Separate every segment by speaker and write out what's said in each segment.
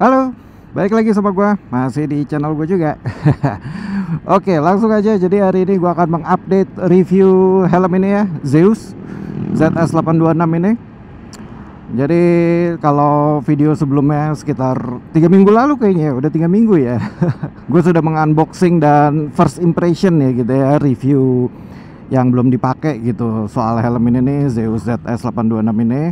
Speaker 1: Halo, balik lagi sama gua, masih di channel gue juga. Oke, langsung aja. Jadi hari ini gua akan mengupdate review helm ini ya, Zeus ZS826 ini. Jadi kalau video sebelumnya sekitar 3 minggu lalu kayaknya, udah 3 minggu ya. Gue sudah mengunboxing dan first impression ya gitu ya, review yang belum dipakai gitu soal helm ini nih, Zeus ZS826 ini.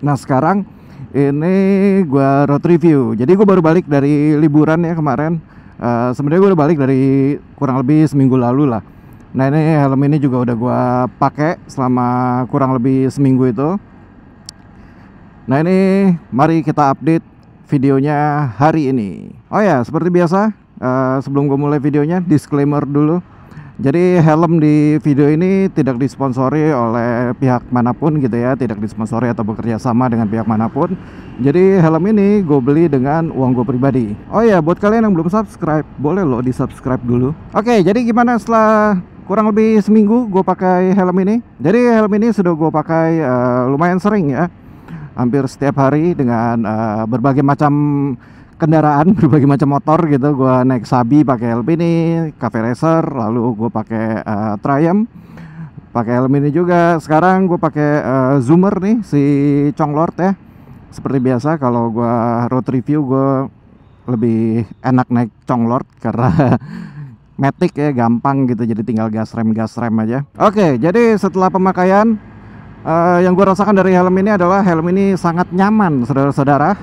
Speaker 1: Nah sekarang ini gua road review. Jadi gue baru balik dari liburan ya kemarin. Sebenarnya gue udah balik dari kurang lebih seminggu lalu lah. Nah ini helm ini juga udah gua pakai selama kurang lebih seminggu itu. Nah ini mari kita update videonya hari ini. Oh ya, seperti biasa, sebelum gue mulai videonya, disclaimer dulu. Jadi helm di video ini tidak disponsori oleh pihak manapun gitu ya, tidak disponsori atau bekerja sama dengan pihak manapun. Jadi helm ini gue beli dengan uang gue pribadi. Oh ya, buat kalian yang belum subscribe, boleh loh di subscribe dulu. Oke, jadi gimana setelah kurang lebih seminggu gue pakai helm ini? Jadi helm ini sudah gue pakai lumayan sering ya, hampir setiap hari dengan berbagai macam kendaraan, berbagai macam motor gitu. Gua naik Sabi pakai helm ini, Cafe Racer, lalu gue pakai Triumph pakai helm ini juga. Sekarang gue pakai Zoomer nih, si Conglord ya. Seperti biasa kalau gua road review gue lebih enak naik Conglord karena matic ya, gampang gitu, jadi tinggal gas rem aja. Oke, jadi setelah pemakaian, yang gue rasakan dari helm ini adalah helm ini sangat nyaman, saudara-saudara.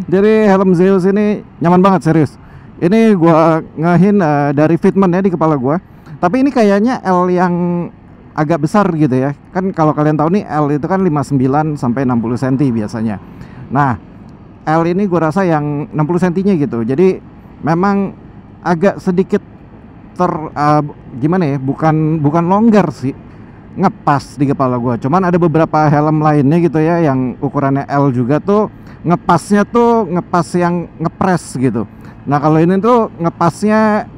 Speaker 1: Jadi helm Zeus ini nyaman banget, serius. Ini gua ngehin dari fitment ya di kepala gua. Tapi ini kayaknya L yang agak besar gitu ya. Kan kalau kalian tahu nih, L itu kan 59 sampai 60 cm biasanya. Nah, L ini gua rasa yang 60 cm-nya gitu. Jadi memang agak sedikit gimana ya? Bukan longgar sih. Ngepas di kepala gua. Cuman ada beberapa helm lainnya gitu ya yang ukurannya L juga tuh ngepasnya tuh ngepas yang ngepres gitu. Nah kalau ini tuh ngepasnya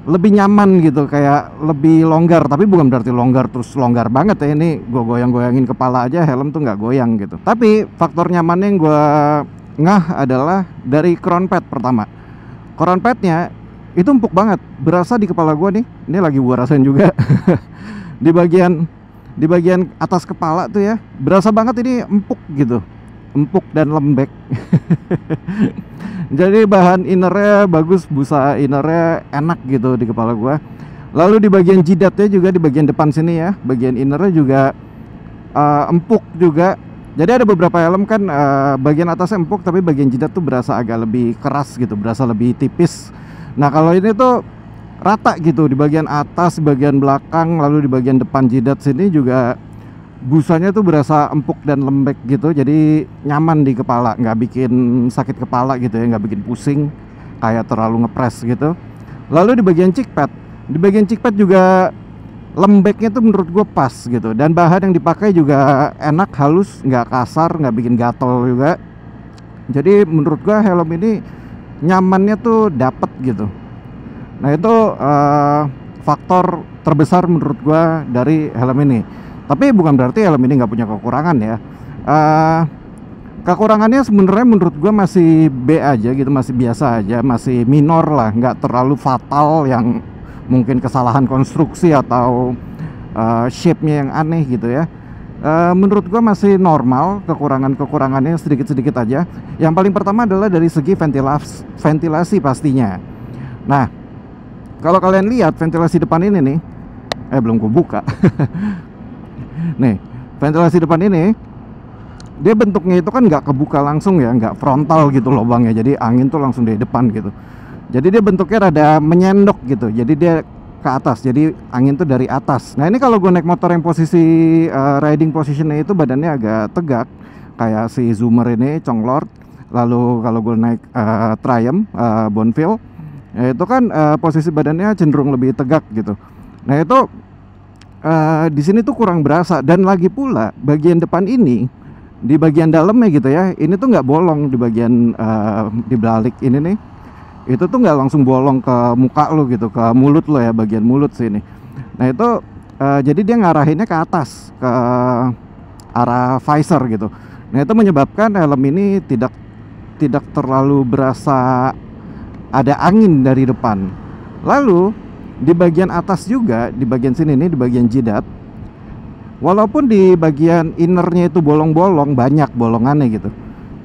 Speaker 1: lebih nyaman gitu, kayak lebih longgar, tapi bukan berarti longgar terus longgar banget ya. Ini gue goyang-goyangin kepala aja helm tuh nggak goyang gitu. Tapi faktor nyamannya yang gue ngah adalah dari crown pad. Pertama, crown padnya itu empuk banget, berasa di kepala gue nih. Ini lagi gue rasain juga. di bagian atas kepala tuh ya, berasa banget ini empuk gitu, empuk dan lembek. Jadi bahan innernya bagus, busa innernya enak gitu di kepala gua. Lalu di bagian jidatnya juga, di bagian depan sini ya, bagian innernya juga empuk juga. Jadi ada beberapa helm kan bagian atasnya empuk, tapi bagian jidat tuh berasa agak lebih keras gitu, berasa lebih tipis. Nah kalau ini tuh rata gitu, di bagian atas, di bagian belakang, lalu di bagian depan jidat sini juga busanya tuh berasa empuk dan lembek gitu. Jadi nyaman di kepala, nggak bikin sakit kepala gitu ya, nggak bikin pusing kayak terlalu ngepres gitu. Lalu di bagian cheek pad juga lembeknya tuh menurut gue pas gitu, dan bahan yang dipakai juga enak, halus, nggak kasar, nggak bikin gatel juga. Jadi menurut gue helm ini nyamannya tuh dapet gitu. Nah itu faktor terbesar menurut gua dari helm ini. Tapi bukan berarti helm ini nggak punya kekurangan ya. Kekurangannya sebenarnya menurut gua masih B aja gitu, masih biasa aja, masih minor lah, nggak terlalu fatal yang mungkin kesalahan konstruksi atau shape-nya yang aneh gitu ya. Menurut gua masih normal, kekurangannya sedikit-sedikit aja. Yang paling pertama adalah dari segi ventilasi pastinya. Nah kalau kalian lihat ventilasi depan ini nih, belum gue buka. Nih, ventilasi depan ini, dia bentuknya itu kan nggak kebuka langsung ya, nggak frontal gitu lubangnya. Jadi angin tuh langsung dari depan gitu. Jadi dia bentuknya rada menyendok gitu. Jadi dia ke atas, jadi angin tuh dari atas. Nah ini kalau gue naik motor yang posisi riding positionnya itu badannya agak tegak, kayak si Zoomer ini, Conglord. Lalu kalau gue naik Triumph, Bonfil, ya itu kan posisi badannya cenderung lebih tegak gitu. Nah itu di sini tuh kurang berasa. Dan lagi pula bagian depan ini, di bagian dalamnya gitu ya, ini tuh nggak bolong di bagian di balik ini nih. Itu tuh nggak langsung bolong ke muka lo gitu, ke mulut lo ya, bagian mulut sini. Nah itu jadi dia ngarahinnya ke atas, ke arah visor gitu. Nah itu menyebabkan helm ini tidak tidak terlalu berasa ada angin dari depan. Lalu di bagian atas juga, di bagian sini nih, di bagian jidat, walaupun di bagian innernya itu bolong-bolong, banyak bolongannya gitu,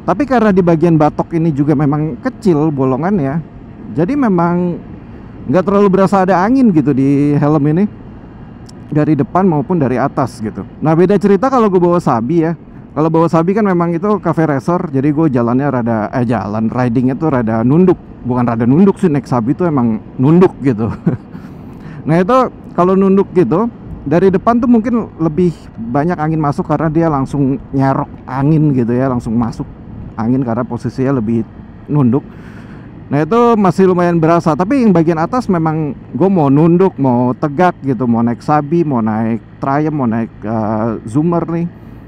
Speaker 1: tapi karena di bagian batok ini juga memang kecil bolongannya, jadi memang nggak terlalu berasa ada angin gitu di helm ini, dari depan maupun dari atas gitu. Nah beda cerita kalau gue bawa Sabi ya. Kalau bawa Sabi kan memang itu cafe racer, jadi gue jalannya rada jalan ridingnya tuh rada nunduk, bukan rada nunduk sih, naik Sabi tuh emang nunduk gitu. Nah itu kalau nunduk gitu dari depan tuh mungkin lebih banyak angin masuk karena dia langsung nyerok angin gitu ya, langsung masuk angin karena posisinya lebih nunduk. Nah itu masih lumayan berasa, tapi yang bagian atas memang gue mau nunduk, mau tegak gitu, mau naik Sabi, mau naik Triumph, mau naik Zoomer nih,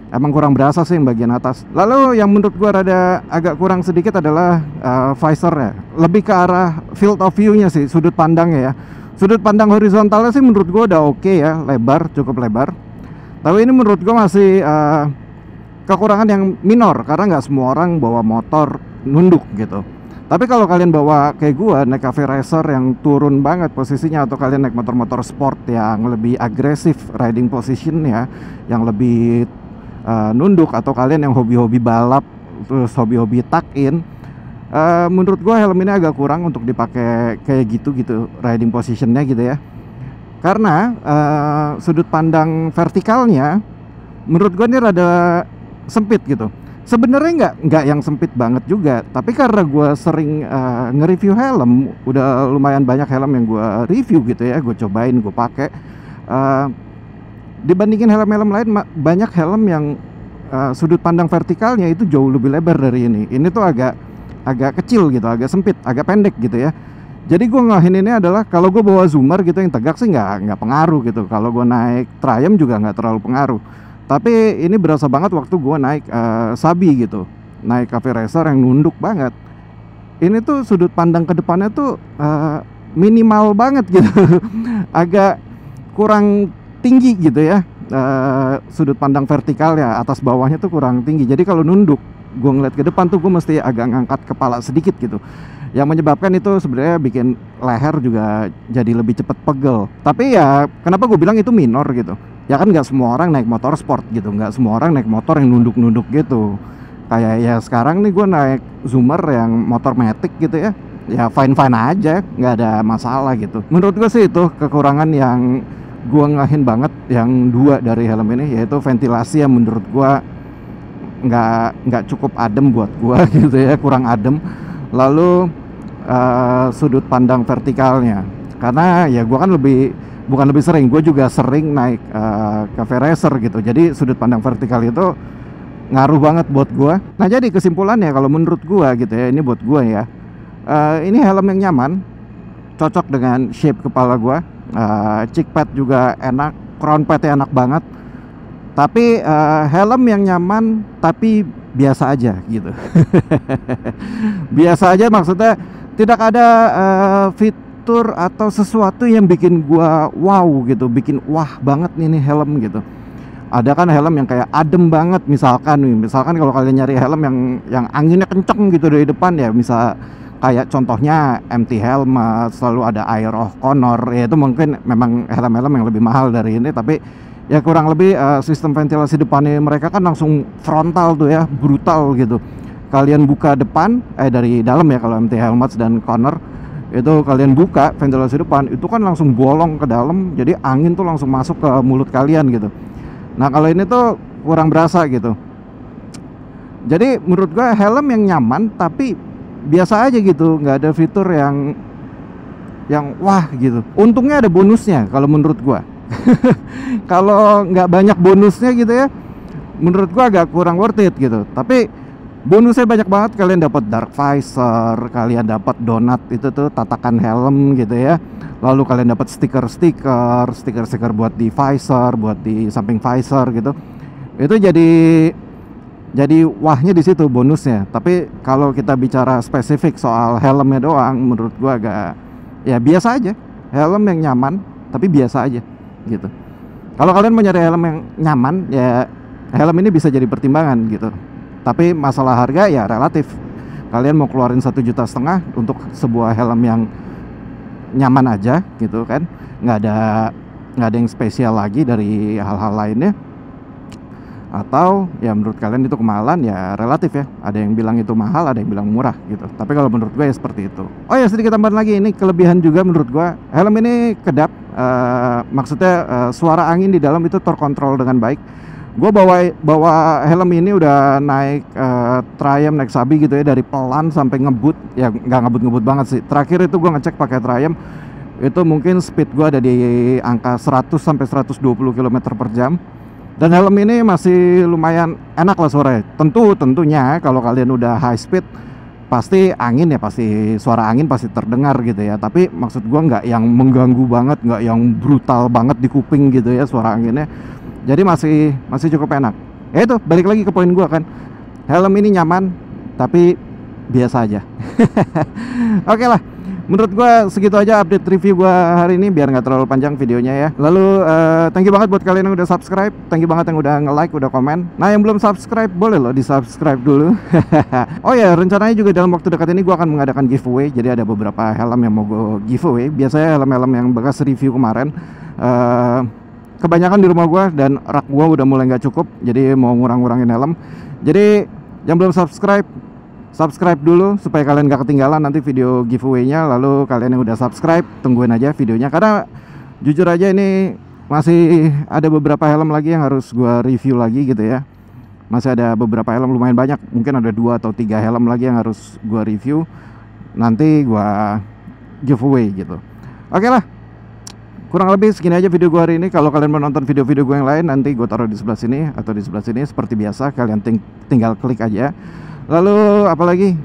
Speaker 1: emang kurang berasa sih yang bagian atas. Lalu yang menurut gue rada agak kurang sedikit adalah visornya, lebih ke arah field of view-nya sih, sudut pandangnya ya. Sudut pandang horizontalnya sih menurut gue udah oke ya, lebar, cukup lebar. Tapi ini menurut gue masih kekurangan yang minor, karena nggak semua orang bawa motor nunduk gitu. Tapi kalau kalian bawa kayak gua naik cafe racer yang turun banget posisinya, atau kalian naik motor-motor sport yang lebih agresif riding position ya, yang lebih nunduk, atau kalian yang hobi-hobi balap terus hobi-hobi tuck in, menurut gua helm ini agak kurang untuk dipakai kayak gitu riding positionnya gitu ya. Karena sudut pandang vertikalnya menurut gua ini rada sempit gitu. Sebenarnya nggak yang sempit banget juga, tapi karena gue sering nge-review helm, udah lumayan banyak helm yang gue review gitu ya, gue cobain, gue pakai. Dibandingin helm-helm lain, banyak helm yang sudut pandang vertikalnya itu jauh lebih lebar dari ini. Ini tuh agak kecil gitu, agak sempit, agak pendek gitu ya. Jadi gue ngahin ini adalah kalau gue bawa Zoomer gitu yang tegak sih nggak pengaruh gitu. Kalau gue naik Triumph juga nggak terlalu pengaruh. Tapi ini berasa banget waktu gue naik Sabi gitu, naik cafe racer yang nunduk banget. Ini tuh sudut pandang ke depannya tuh minimal banget gitu. Agak kurang tinggi gitu ya, sudut pandang vertikalnya, atas bawahnya tuh kurang tinggi. Jadi kalau nunduk, gue ngeliat ke depan tuh gue mesti agak ngangkat kepala sedikit gitu. Yang menyebabkan itu sebenarnya bikin leher juga jadi lebih cepet pegel. Tapi ya kenapa gue bilang itu minor gitu, ya kan nggak semua orang naik motor sport gitu, nggak semua orang naik motor yang nunduk-nunduk gitu. Kayak ya sekarang nih gue naik Zoomer yang motor matic gitu ya, ya fine-fine aja, nggak ada masalah gitu. Menurut gue sih itu kekurangan yang gue ngahin banget yang dua dari helm ini, yaitu ventilasi yang menurut gue nggak cukup adem buat gue gitu ya, kurang adem. Lalu sudut pandang vertikalnya, karena ya gue kan bukan lebih sering, gue juga sering naik cafe racer gitu. Jadi sudut pandang vertikal itu ngaruh banget buat gue. Nah jadi kesimpulannya kalau menurut gue gitu ya, ini buat gue ya, ini helm yang nyaman, cocok dengan shape kepala gue. Cheek pad juga enak, crown padnya enak banget. Tapi helm yang nyaman tapi biasa aja gitu. Biasa aja maksudnya tidak ada fitur atau sesuatu yang bikin gua wow gitu, bikin wah banget nih helm gitu. Ada kan helm yang kayak adem banget, misalkan kalau kalian nyari helm yang anginnya kenceng gitu dari depan ya, misal kayak contohnya MT Helmet, selalu ada Air of Honor, ya itu mungkin memang helm-helm yang lebih mahal dari ini, tapi ya kurang lebih sistem ventilasi depannya mereka kan langsung frontal tuh ya, brutal gitu. Kalian buka depan dari dalam ya, kalau MT Helmet dan Honor itu kalian buka ventilasi depan itu kan langsung bolong ke dalam, jadi angin tuh langsung masuk ke mulut kalian gitu. Nah kalau ini tuh kurang berasa gitu. Jadi menurut gua helm yang nyaman tapi biasa aja gitu, nggak ada fitur yang wah gitu. Untungnya ada bonusnya kalau menurut gua. Kalau nggak banyak bonusnya gitu ya, menurut gua agak kurang worth it gitu. Tapi bonusnya banyak banget, kalian dapat dark visor, kalian dapat donat itu tuh tatakan helm gitu ya. Lalu kalian dapat stiker buat di visor, buat di samping visor gitu. Itu jadi wahnya di situ bonusnya. Tapi kalau kita bicara spesifik soal helmnya doang, menurut gua agak ya biasa aja. Helm yang nyaman tapi biasa aja gitu. Kalau kalian mau nyari helm yang nyaman, ya helm ini bisa jadi pertimbangan gitu. Tapi masalah harga ya relatif. kalian mau keluarin 1,5 juta untuk sebuah helm yang nyaman aja gitu kan, nggak ada yang spesial lagi dari hal-hal lainnya, atau ya menurut kalian itu kemahalan, ya relatif ya. Ada yang bilang itu mahal, ada yang bilang murah gitu. Tapi kalau menurut gue ya seperti itu. Oh ya, sedikit tambahan lagi, ini kelebihan juga menurut gue. Helm ini kedap, maksudnya suara angin di dalam itu terkontrol dengan baik. Gue bawa helm ini udah naik Triumph, naik Sabi gitu ya, dari pelan sampai ngebut. Ya nggak ngebut banget sih. Terakhir itu gue ngecek pakai Triumph, itu mungkin speed gue ada di angka 100 sampai 120 km per jam. Dan helm ini masih lumayan enak lah suaranya. Tentunya kalau kalian udah high speed, pasti angin ya, pasti suara angin pasti terdengar gitu ya. Tapi maksud gua nggak yang mengganggu banget, nggak yang brutal banget di kuping gitu ya suara anginnya. Jadi masih cukup enak. Ya itu, balik lagi ke poin gua kan. Helm ini nyaman, tapi biasa aja. Oke lah. Menurut gua segitu aja update review gua hari ini, biar nggak terlalu panjang videonya ya. Lalu thank you banget buat kalian yang udah subscribe, thank you banget yang udah nge-like, udah komen. Nah, yang belum subscribe boleh loh di-subscribe dulu. Oh ya, rencananya juga dalam waktu dekat ini gua akan mengadakan giveaway. Jadi ada beberapa helm yang mau gua giveaway. Biasanya helm-helm yang bekas review kemarin kebanyakan di rumah gua, dan rak gua udah mulai nggak cukup, jadi mau ngurang-ngurangin helm. Jadi yang belum subscribe dulu supaya kalian gak ketinggalan nanti video giveaway-nya. Lalu kalian yang udah subscribe, tungguin aja videonya, karena jujur aja ini masih ada beberapa helm lagi yang harus gua review lagi gitu ya. Masih ada beberapa helm, lumayan banyak, mungkin ada 2 atau 3 helm lagi yang harus gua review, nanti gua giveaway gitu. Oke lah, kurang lebih segini aja video gua hari ini. Kalau kalian mau nonton video-video gua yang lain, nanti gua taruh di sebelah sini atau di sebelah sini seperti biasa. Kalian tinggal klik aja. Lalu apalagi?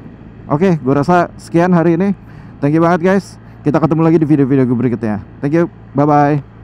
Speaker 1: Oke, gue rasa sekian hari ini. Thank you banget guys. Kita ketemu lagi di video-video gue berikutnya. Thank you. Bye-bye.